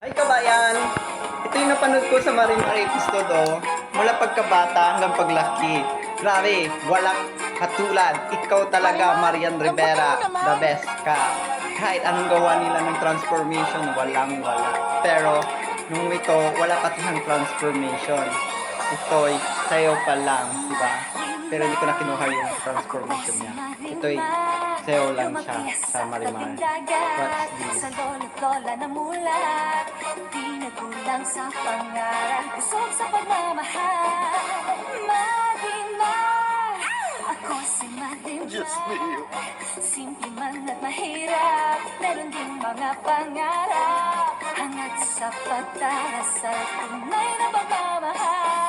Ay kabayan! Ito yung napanood ko sa Marimar episode mula pagkabata hanggang paglaki. Grabe, walang katulad. Ikaw talaga, Marian Rivera, the best ka. Kahit anong gawa nila ng transformation, walang-wala. Pero, nung ito, wala pati ng transformation. Ito'y sayo pa lang, di ba? Pero hindi ko na kinuha yung transformation niya. Ito'y sayo lang siya sa Marimar. What's this? Sa lolo't lola na mulat, di nagkulang sa pangarap, busog sa pagmamahal. Marimar, ako si Marimar. Simple man at mahirap, meron din mga pangarap, hangad sa pagdarasal, tunay na pagmamahal.